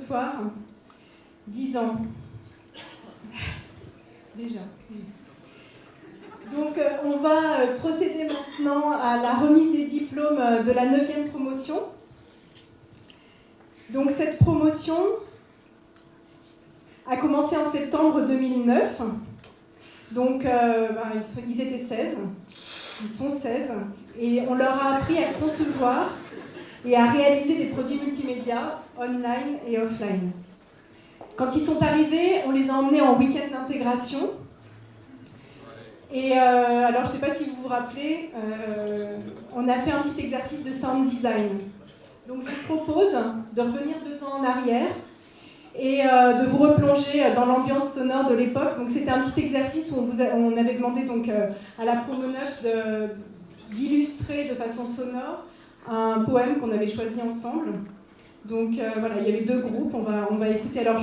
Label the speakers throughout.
Speaker 1: soir. 10 ans. Déjà. Donc on va procéder maintenant à la remise des diplômes de la 9e promotion. Donc cette promotion a commencé en septembre 2009. Donc ils étaient 16, ils sont 16, et on leur a appris à concevoir et à réaliser des produits multimédia online et offline. Quand ils sont arrivés, on les a emmenés en week-end d'intégration. Et alors, je ne sais pas si vous vous rappelez, on a fait un petit exercice de sound design. Donc, je vous propose de revenir 2 ans en arrière et de vous replonger dans l'ambiance sonore de l'époque. Donc, c'était un petit exercice où on avait demandé donc, à la promo 9 d'illustrer de façon sonore un poème qu'on avait choisi ensemble. Donc, voilà, il y avait 2 groupes, on va écouter. Alors,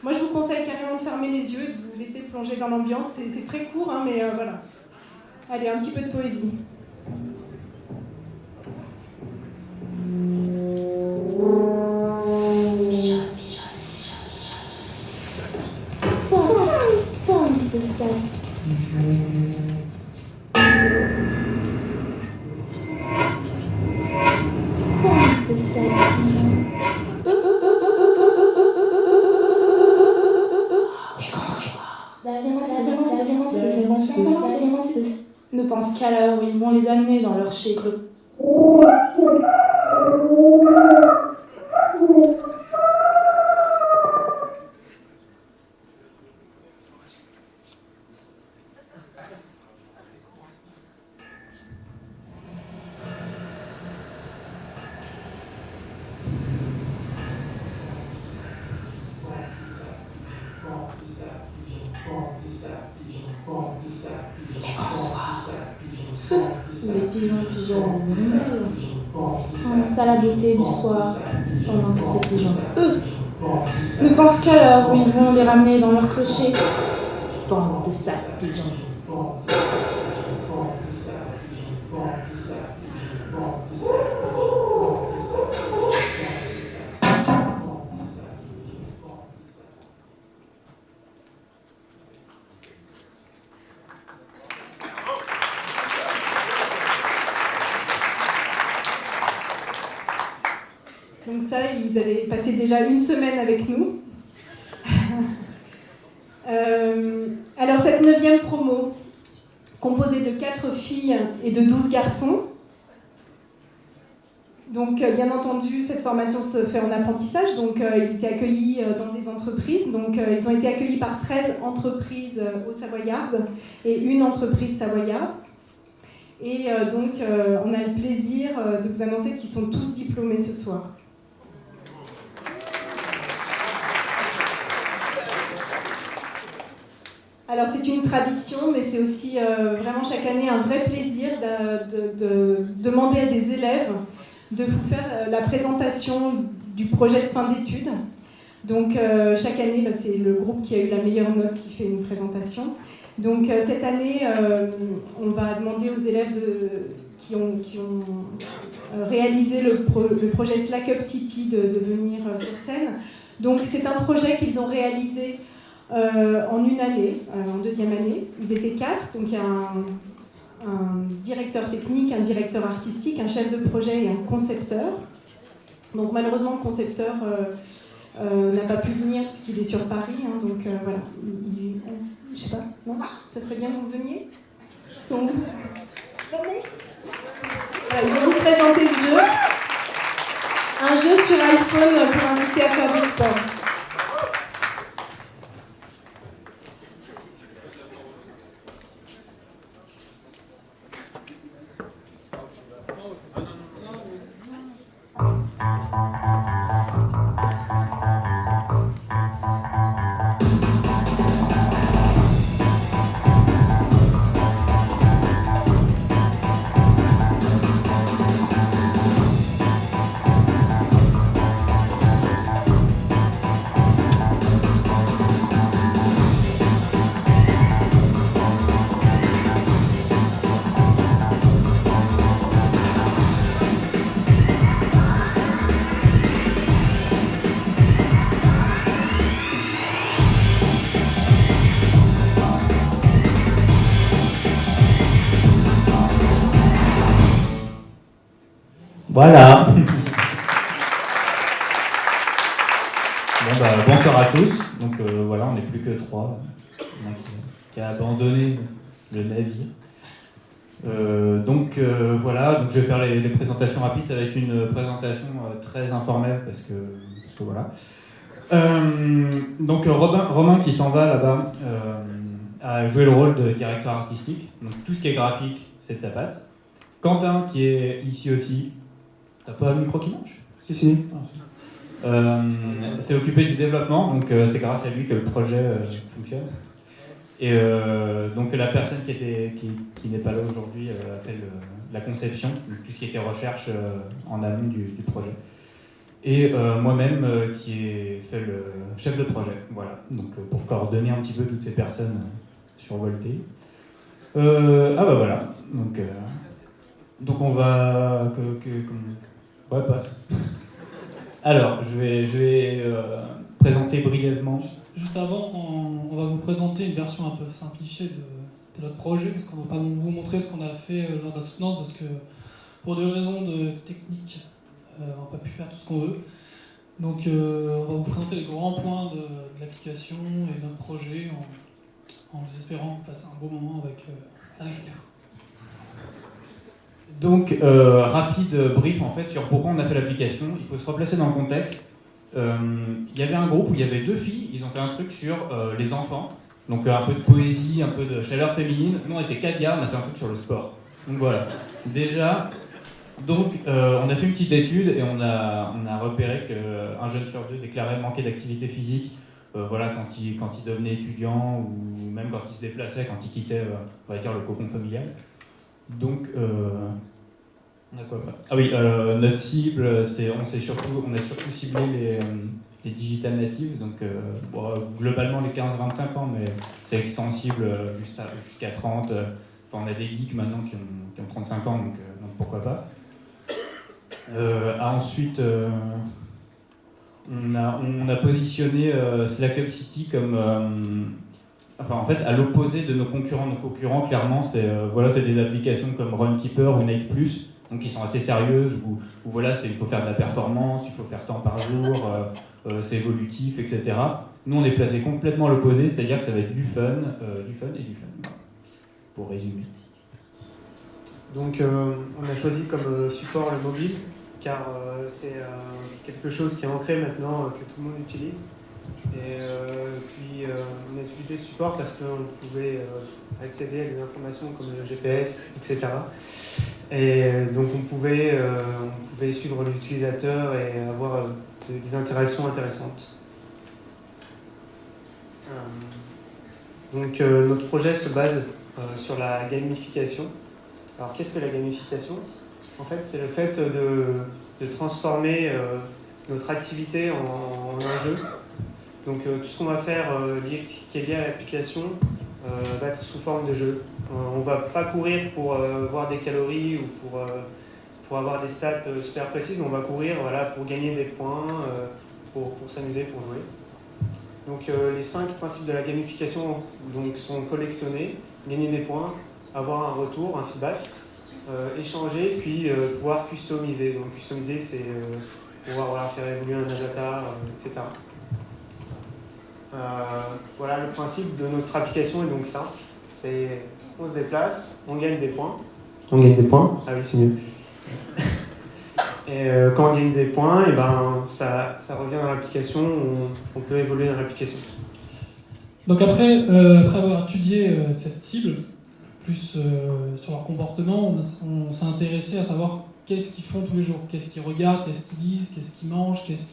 Speaker 1: moi, je vous conseille carrément de fermer les yeux et de vous laisser plonger dans l'ambiance. C'est très court, hein, mais voilà. Allez, un petit peu de poésie.
Speaker 2: Pomme de sel. Pomme de sel.
Speaker 3: Ne pensent qu'à l'heure où ils vont les amener dans leur chez Claude. Les pigeons des animaux. En salle à beauté du soir, pendant que ces pigeons, eux, ne pensent qu'à l'heure où ils vont les ramener dans leur clocher. Bande de sales pigeons.
Speaker 1: Donc ça, ils avaient passé déjà 1 semaine avec nous. Alors cette 9e promo, composée de 4 filles et de 12 garçons. Donc bien entendu, cette formation se fait en apprentissage, donc ils étaient accueillis dans des entreprises. Donc ils ont été accueillis par 13 entreprises au Savoyard et 1 entreprise savoyarde. Et donc on a le plaisir de vous annoncer qu'ils sont tous diplômés ce soir. Alors c'est une tradition, mais c'est aussi vraiment chaque année un vrai plaisir de demander à des élèves de vous faire la présentation du projet de fin d'études. Donc chaque année, c'est le groupe qui a eu la meilleure note qui fait une présentation. Donc cette année, on va demander aux élèves qui ont réalisé le projet Slack Up City de venir sur scène. Donc c'est un projet qu'ils ont réalisé en 1 année, en 2e année. Ils étaient 4, donc il y a un directeur technique, un directeur artistique, un chef de projet et un concepteur. Donc malheureusement, le concepteur n'a pas pu venir parce qu'il est sur Paris, hein, donc voilà. Je sais pas, non ? Ça serait bien que vous veniez ? Ils sont où ? Venez ! Voilà, ils vont vous présenter ce jeu. Un jeu sur iPhone pour inciter à faire du sport.
Speaker 4: Voilà. Bonsoir à tous. Donc voilà, on n'est plus que 3. Il y en a qui a abandonné le navire. Voilà, donc je vais faire les présentations rapides. Ça va être une présentation très informelle parce que voilà. Donc Romain qui s'en va là-bas a joué le rôle de directeur artistique. Donc tout ce qui est graphique, c'est de sa patte. Quentin qui est ici aussi. T'as pas le micro qui marche ?
Speaker 5: Si.
Speaker 4: S'est occupé du développement, donc c'est grâce à lui que le projet fonctionne. Et donc la personne qui n'est pas là aujourd'hui a fait la conception, tout ce qui était recherche en amont du projet. Et moi-même qui ai fait le chef de projet, voilà. Donc pour coordonner un petit peu toutes ces personnes survoltées. Voilà. Donc on va... Ouais, passe. Alors, je vais présenter brièvement.
Speaker 6: Juste avant, on va vous présenter une version un peu simplifiée de notre projet, parce qu'on ne va pas vous montrer ce qu'on a fait lors de la soutenance, parce que pour des raisons techniques, on n'a pas pu faire tout ce qu'on veut. Donc on va vous présenter les grands points de l'application et de notre projet, en espérant passer un beau moment avec nous.
Speaker 4: Donc, rapide brief en fait sur pourquoi on a fait l'application. Il faut se replacer dans le contexte. Il y avait un groupe où il y avait 2 filles, ils ont fait un truc sur les enfants. Donc un peu de poésie, un peu de chaleur féminine. Nous on était 4 gars, on a fait un truc sur le sport. Donc voilà. Déjà, on a fait une petite étude et on a repéré qu'un jeune sur 2 déclarait manquer d'activité physique. Voilà, quand il devenait étudiant ou même quand il se déplaçait, quand il quittait on va dire le cocon familial. Donc, on a quoi ? Ah oui, notre cible, on a surtout ciblé les digital natives, donc globalement les 15-25 ans, mais c'est extensible jusqu'à 30. On a des geeks maintenant qui ont 35 ans, donc pourquoi pas. Ensuite, on a positionné SlackUp City comme... en fait, à l'opposé de nos concurrents. Nos concurrents, clairement, c'est des applications comme Runkeeper ou Nike+, donc qui sont assez sérieuses, où voilà, il faut faire de la performance, il faut faire tant par jour, c'est évolutif, etc. Nous, on est placé complètement à l'opposé, c'est-à-dire que ça va être du fun et du fun, pour résumer.
Speaker 5: Donc, on a choisi comme support le mobile, car c'est quelque chose qui est ancré maintenant, que tout le monde utilise. Et puis on a utilisé ce support parce qu'on pouvait accéder à des informations comme le GPS, etc. Et donc on pouvait suivre l'utilisateur et avoir des interactions intéressantes. Donc notre projet se base sur la gamification. Alors qu'est-ce que la gamification ? En fait, c'est le fait de transformer notre activité en un jeu. Donc tout ce qu'on va faire qui est lié à l'application va être sous forme de jeu. On ne va pas courir pour voir des calories ou pour avoir des stats super précises, mais on va courir pour gagner des points, pour s'amuser, pour jouer. Donc les 5 principes de la gamification sont collectionnés, gagner des points, avoir un retour, un feedback, échanger, puis pouvoir customiser. Donc customiser, c'est pouvoir faire évoluer un avatar, etc. Le principe de notre application est donc ça. C'est on se déplace, on gagne des points. Ah oui, c'est mieux. Et quand on gagne des points, ça revient dans l'application, on peut évoluer dans l'application.
Speaker 6: Donc après avoir étudié cette cible, plus sur leur comportement, on s'est intéressé à savoir qu'est-ce qu'ils font tous les jours, qu'est-ce qu'ils regardent, qu'est-ce qu'ils lisent, qu'est-ce qu'ils mangent, qu'est-ce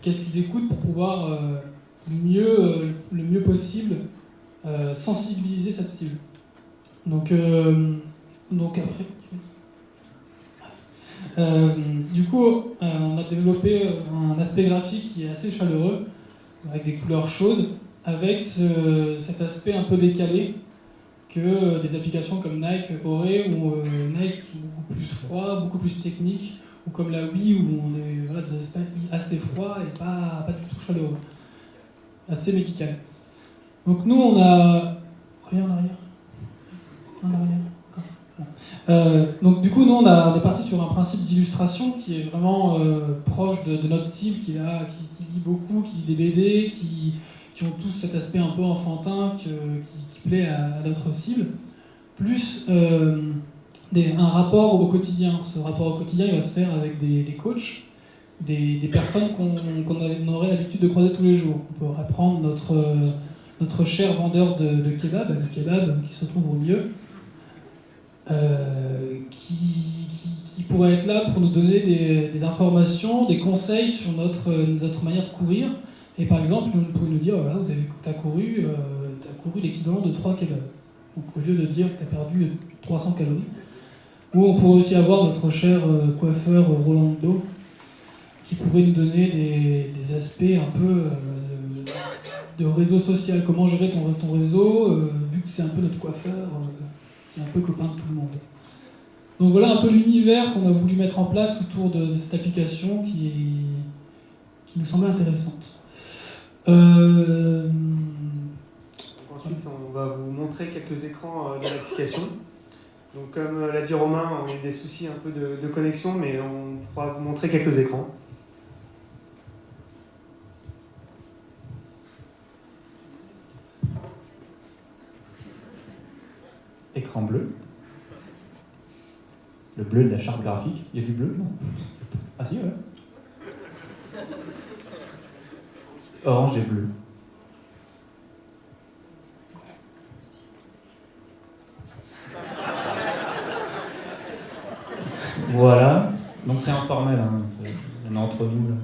Speaker 6: qu'ils écoutent pour pouvoir le mieux possible sensibiliser cette cible. Donc après, du coup, on a développé un aspect graphique qui est assez chaleureux, avec des couleurs chaudes, avec cet aspect un peu décalé que des applications comme Nike auraient, où Nike est beaucoup plus froid, beaucoup plus technique, ou comme la Wii où on est des aspects assez froids et pas du tout chaleureux, assez médical. Donc nous on a... Reviens en arrière. Donc du coup, nous, on est parti sur un principe d'illustration qui est vraiment proche de notre cible, qui lit beaucoup, qui lit des BD, qui ont tous cet aspect un peu enfantin qui plaît à notre cible, plus un rapport au quotidien. Ce rapport au quotidien, il va se faire avec des coachs, des personnes qu'on aurait l'habitude de croiser tous les jours. On pourrait prendre notre cher vendeur de kebab, Ali Kebab, qui se trouve au milieu, qui pourrait être là pour nous donner des informations, des conseils sur notre manière de courir. Et par exemple, vous pouvez nous dire, voilà, tu as couru l'équivalent de 3 kebabs. Donc au lieu de dire que tu as perdu 300 calories. Ou on pourrait aussi avoir notre cher coiffeur Rolando, qui pourrait nous donner des aspects un peu de réseau social. Comment gérer ton réseau, vu que c'est un peu notre coiffeur, qui est un peu copain de tout le monde. Donc voilà un peu l'univers qu'on a voulu mettre en place autour de cette application qui nous semblait intéressante.
Speaker 5: Ensuite, on va vous montrer quelques écrans de l'application. Donc, comme l'a dit Romain, on a eu des soucis un peu de connexion, mais on pourra vous montrer quelques écrans.
Speaker 4: Écran bleu. Le bleu de la charte graphique. Il y a du bleu, non? Ah si, ouais. Orange et bleu. Voilà. Donc c'est informel, hein. On est entre nous là.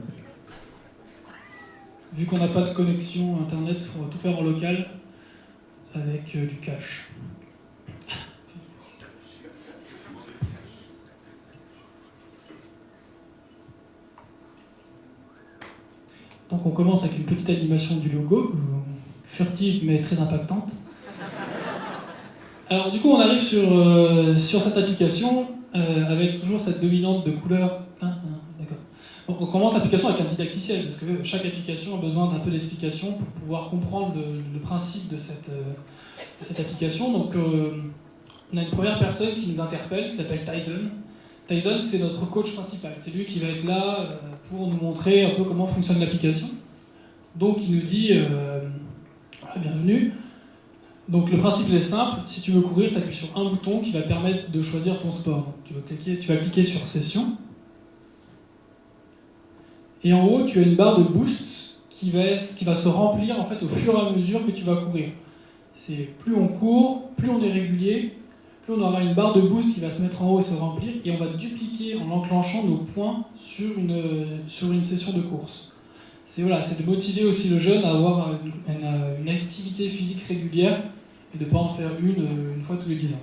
Speaker 6: Vu qu'on n'a pas de connexion internet, on va tout faire en local avec du cache. Donc on commence avec une petite animation du logo, furtive mais très impactante. Alors du coup on arrive sur cette application avec toujours cette dominante de couleur. D'accord. Donc, on commence l'application avec un didacticiel, parce que chaque application a besoin d'un peu d'explication pour pouvoir comprendre le principe de cette application. Donc on a une première personne qui nous interpelle, qui s'appelle Tyson. Tyson, c'est notre coach principal. C'est lui qui va être là pour nous montrer un peu comment fonctionne l'application. Donc il nous dit voilà, bienvenue. Donc le principe est simple. Si tu veux courir, tu appuies sur un bouton qui va permettre de choisir ton sport. Tu vas cliquer sur session. Et en haut, tu as une barre de boost qui va se remplir en fait au fur et à mesure que tu vas courir. C'est plus on court, plus on est régulier, plus on aura une barre de boost qui va se mettre en haut et se remplir, et on va dupliquer en enclenchant nos points sur une session de course. C'est de motiver aussi le jeune à avoir une activité physique régulière et de ne pas en faire une fois tous les 10 ans.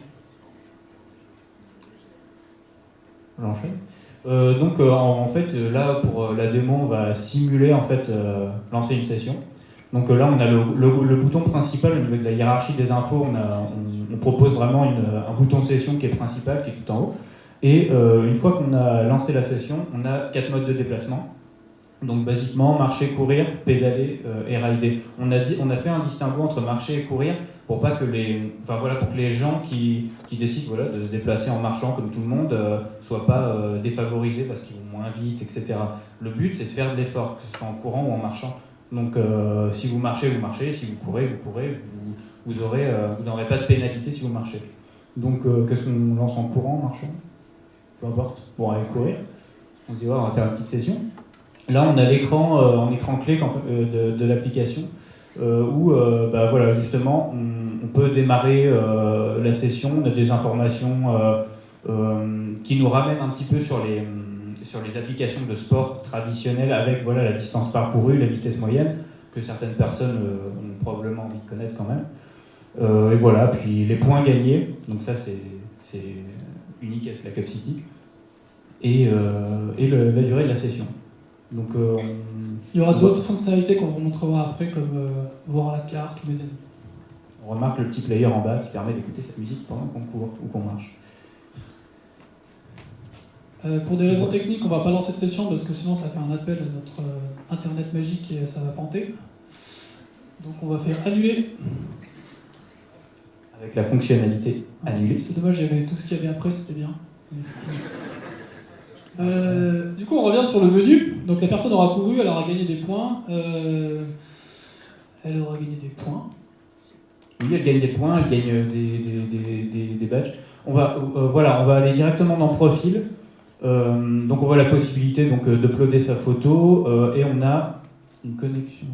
Speaker 4: J'enchaîne. En fait, là, pour la démo, on va simuler, en fait, lancer une session. Donc là, on a le bouton principal au niveau de la hiérarchie des infos. On propose vraiment un bouton session qui est principal, qui est tout en haut. Et une fois qu'on a lancé la session, on a 4 modes de déplacement. Donc basiquement, marcher, courir, pédaler et rider. On a fait un distinguo entre marcher et courir pour pas que pour que les gens qui décident de se déplacer en marchant comme tout le monde soient pas défavorisés parce qu'ils vont moins vite, etc. Le but, c'est de faire de l'effort, que ce soit en courant ou en marchant. Donc si vous marchez, vous marchez. Si vous courez, vous courez. Vous n'aurez pas de pénalité si vous marchez. Donc qu'est-ce qu'on lance en courant, en marchant? Peu importe. Bon, allez courir. On se dit, on va faire une petite session. Là, on a l'écran en écran clé de l'application où justement, on peut démarrer la session. On a des informations qui nous ramènent un petit peu sur les applications de sport traditionnelles avec la distance parcourue, la vitesse moyenne, que certaines personnes ont probablement envie de connaître quand même. Et voilà, puis les points gagnés, donc ça c'est unique à la Cup City, et la durée de la session. Donc,
Speaker 6: il y aura d'autres fonctionnalités qu'on vous montrera après, comme voir la carte ou les ennemis.
Speaker 4: On remarque le petit player en bas qui permet d'écouter sa musique pendant qu'on court ou qu'on marche.
Speaker 6: Pour des raisons techniques, on ne va pas lancer de session parce que sinon ça fait un appel à notre internet magique et ça va planter. Donc on va faire annuler.
Speaker 4: avec la fonctionnalité annulée.
Speaker 6: C'est dommage, il y avait tout ce qu'il y avait après, c'était bien. Du coup, on revient sur le menu. Donc la personne aura couru, elle aura gagné des points. Elle aura gagné des points.
Speaker 4: Oui, elle gagne des points, elle gagne des badges. On va aller directement dans Profil. Donc on voit la possibilité d'uploader sa photo et on a une connexion.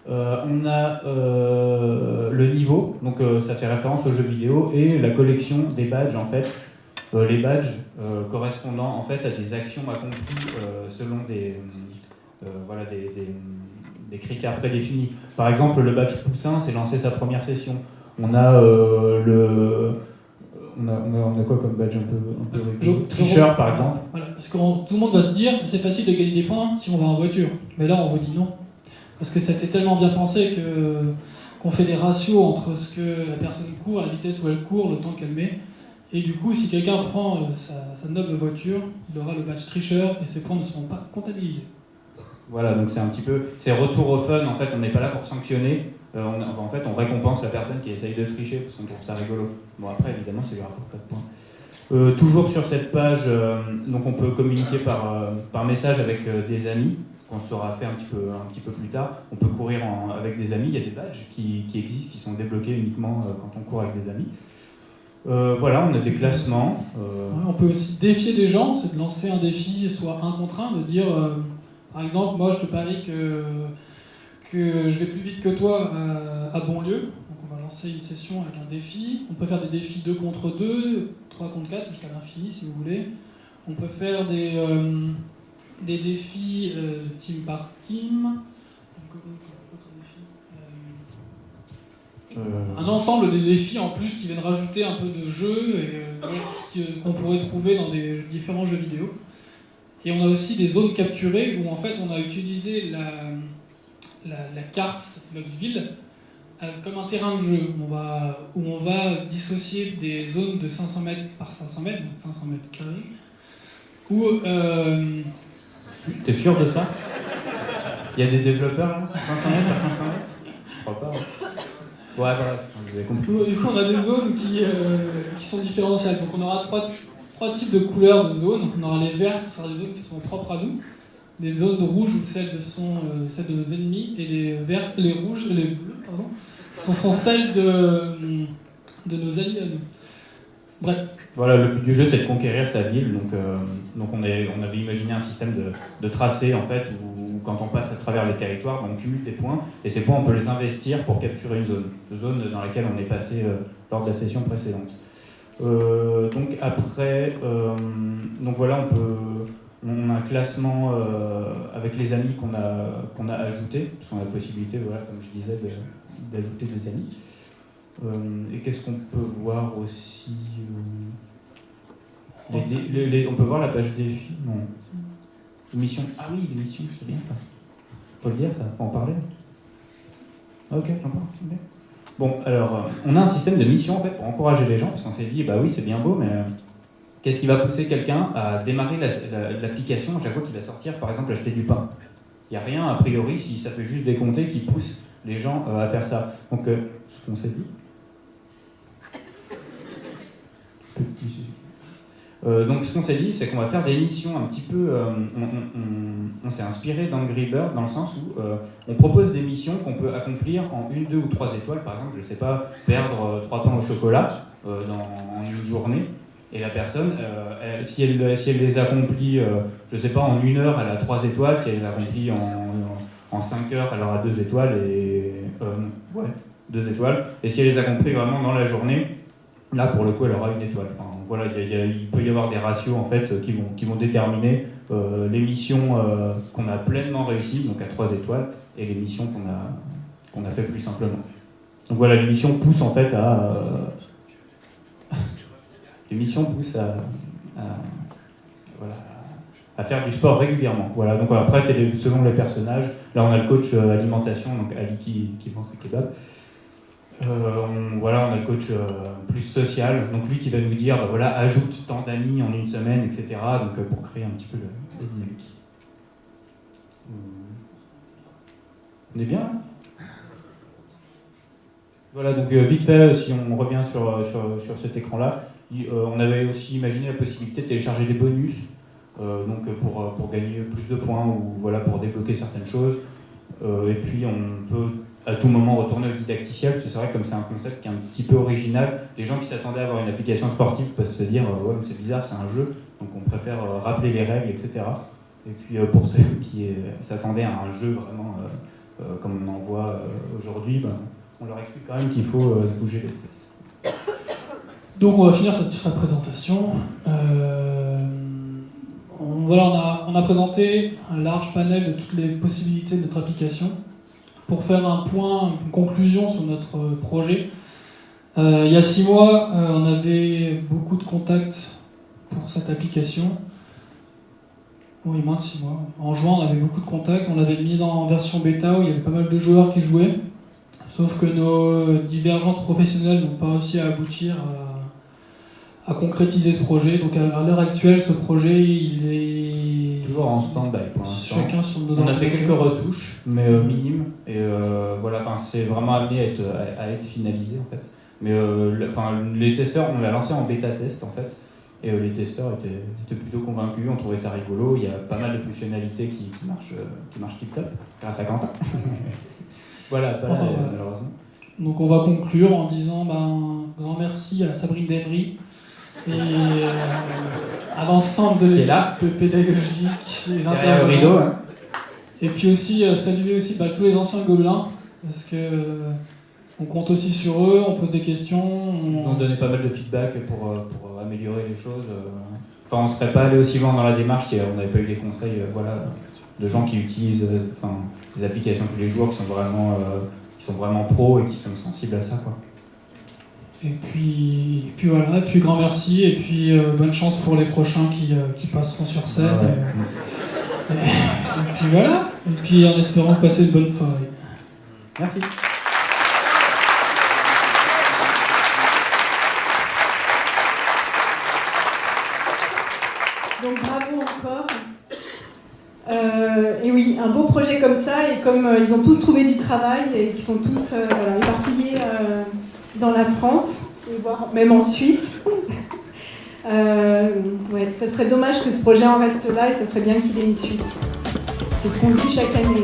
Speaker 4: On a le niveau, donc ça fait référence aux jeux vidéo, et la collection des badges en fait. Les badges correspondant en fait à des actions accomplies selon des critères prédéfinis. Par exemple, le badge Poussin, c'est lancer sa première session. On a on a quoi comme badge un peu tricheur par exemple.
Speaker 6: Voilà, parce que tout le monde va se dire c'est facile de gagner des points si on va en voiture. Mais là on vous dit non. Parce que c'était tellement bien pensé qu'on fait des ratios entre ce que la personne court, la vitesse où elle court, le temps qu'elle met. Et du coup, si quelqu'un prend sa noble voiture, il aura le badge tricheur et ses points ne seront pas comptabilisés.
Speaker 4: Voilà, donc c'est retour au fun. En fait, on n'est pas là pour sanctionner. On récompense la personne qui essaye de tricher parce qu'on trouve ça rigolo. Bon, après, évidemment, ça lui rapporte pas de points. Toujours sur cette page, donc on peut communiquer par message avec des amis, qu'on saura faire un petit peu plus tard. On peut courir avec des amis. Il y a des badges qui existent, qui sont débloqués uniquement quand on court avec des amis. Voilà, on a des classements.
Speaker 6: On peut aussi défier des gens, c'est de lancer un défi, soit 1 contre 1, de dire, par exemple, moi je te parie que je vais plus vite que toi à Bonlieu. Donc on va lancer une session avec un défi. On peut faire des défis 2 contre 2, 3 contre 4, jusqu'à l'infini si vous voulez. On peut faire des défis team par team. Un ensemble de défis en plus qui viennent rajouter un peu de jeu et qu'on pourrait trouver dans des différents jeux vidéo. Et on a aussi des zones capturées où en fait on a utilisé la carte de notre ville comme un terrain de jeu où on va dissocier des zones de 500 mètres par 500 mètres, donc 500 mètres carrés.
Speaker 4: T'es sûr de ça? Il y a des développeurs là? 500 mètres par 500 mètres? Je crois pas. Ouais, voilà, vous avez compris.
Speaker 6: Du coup, on a des zones qui sont différentielles. Donc, on aura trois types de couleurs de zones. On aura les vertes, ce sera des zones qui sont propres à nous. Les zones rouges, où celles de nos ennemis. Et les rouges, les bleus, pardon, sont celles de nos alliés à nous. Bref.
Speaker 4: Voilà, le but du jeu, c'est de conquérir sa ville. Donc on avait imaginé un système de tracé, en fait, où quand on passe à travers les territoires, on cumule des points, et ces points, on peut les investir pour capturer une zone dans laquelle on est passé lors de la session précédente. Donc après, donc voilà, on a un classement avec les amis qu'on a ajoutés, parce qu'on a la possibilité, voilà, comme je disais, d'ajouter des amis. Et qu'est-ce qu'on peut voir aussi on peut voir la page défi. Non. L'émission. Ah oui, l'émission, c'est bien ça. Faut le dire, ça. Faut en parler. Ok, j'en parle. Okay. Bon, alors, on a un système de mission en fait pour encourager les gens, parce qu'on s'est dit, bah oui, c'est bien beau, mais qu'est-ce qui va pousser quelqu'un à démarrer l'application à chaque fois qu'il va sortir, par exemple, acheter du pain? Il n'y a rien, a priori, si ça fait juste décompter, qui pousse les gens à faire ça. Donc, ce qu'on s'est dit. Donc ce qu'on s'est dit, c'est qu'on va faire des missions un petit peu... on s'est inspiré d'Angry Bird dans le sens où on propose des missions qu'on peut accomplir en 1, 2 ou 3 étoiles. Par exemple, je ne sais pas, perdre 3 pains au chocolat en une journée. Et la personne, si elle les accomplit, je ne sais pas, en 1 heure, elle a 3 étoiles. Si elle les accomplit en 5 heures, elle aura 2 étoiles. 2 étoiles. Et si elle les accomplit vraiment dans la journée, là, pour le coup, elle aura 1 étoile. Enfin, voilà, il peut y avoir des ratios en fait qui vont déterminer les missions qu'on a pleinement réussies, donc à 3 étoiles, et les missions qu'on a fait plus simplement. Donc voilà, les missions poussent en fait à faire du sport régulièrement. Voilà, donc après, c'est selon les personnages. Là, on a le coach alimentation, donc Ali qui vend ses kebabs. On a le coach plus social, donc lui qui va nous dire bah voilà, ajoute tant d'amis en 1 semaine, etc. Donc pour créer un petit peu la dynamique. On est bien là? Voilà, donc vite fait, si on revient sur cet écran-là, on avait aussi imaginé la possibilité de télécharger des bonus, donc pour gagner plus de points ou voilà, pour débloquer certaines choses. Et puis on peut à tout moment retourner au didacticiel, parce que c'est vrai que comme c'est un concept qui est un petit peu original, les gens qui s'attendaient à avoir une application sportive peuvent se dire ouais mais c'est bizarre, c'est un jeu, donc on préfère rappeler les règles, etc. Et puis pour ceux qui s'attendaient à un jeu vraiment comme on en voit aujourd'hui, ben, on leur explique quand même qu'il faut bouger les fesses.
Speaker 6: Donc on va finir sa présentation. On a présenté un large panel de toutes les possibilités de notre application. Pour faire un point, une conclusion sur notre projet, il y a 6 mois, on avait beaucoup de contacts pour cette application. Oui, moins de 6 mois. En juin, on avait beaucoup de contacts. On l'avait mise en version bêta où il y avait pas mal de joueurs qui jouaient. Sauf que nos divergences professionnelles n'ont pas réussi à aboutir à concrétiser ce projet. Donc à l'heure actuelle, ce projet, il est
Speaker 4: toujours en stand-by pour l'instant.
Speaker 6: Chacun sur nos
Speaker 4: On a fait
Speaker 6: ordinateurs.
Speaker 4: quelques retouches, mais minimes. Et voilà, c'est vraiment amené à être finalisé en fait. Mais les testeurs, on l'a lancé en bêta test en fait. Et les testeurs étaient plutôt convaincus, on trouvait ça rigolo. Il y a pas mal de fonctionnalités qui marchent tip-top, grâce à Quentin. Voilà, pas là, malheureusement.
Speaker 6: Donc on va conclure en disant un grand merci à Sabrine Demry et à l'ensemble de l'équipe pédagogique, les intervenants.
Speaker 4: Rideau, hein.
Speaker 6: Et puis aussi saluer aussi tous les anciens gobelins, parce que on compte aussi sur eux, on pose des questions.
Speaker 4: Ils nous ont donné pas mal de feedback pour améliorer les choses. Enfin, on serait pas allé aussi loin dans la démarche si on n'avait pas eu des conseils de gens qui utilisent des applications tous les jours, qui sont vraiment pros et qui sont sensibles à ça, quoi.
Speaker 6: Et puis voilà, et puis grand merci, et puis bonne chance pour les prochains qui passeront sur scène.
Speaker 4: Ouais.
Speaker 6: Et puis voilà, et puis en espérant passer une bonne soirée.
Speaker 4: Merci.
Speaker 1: Donc bravo encore. Et oui, un beau projet comme ça, et comme ils ont tous trouvé du travail et qu'ils sont tous éparpillés dans la France, et voire même en Suisse. Ça serait dommage que ce projet en reste là, et ça serait bien qu'il ait une suite. C'est ce qu'on se dit chaque année.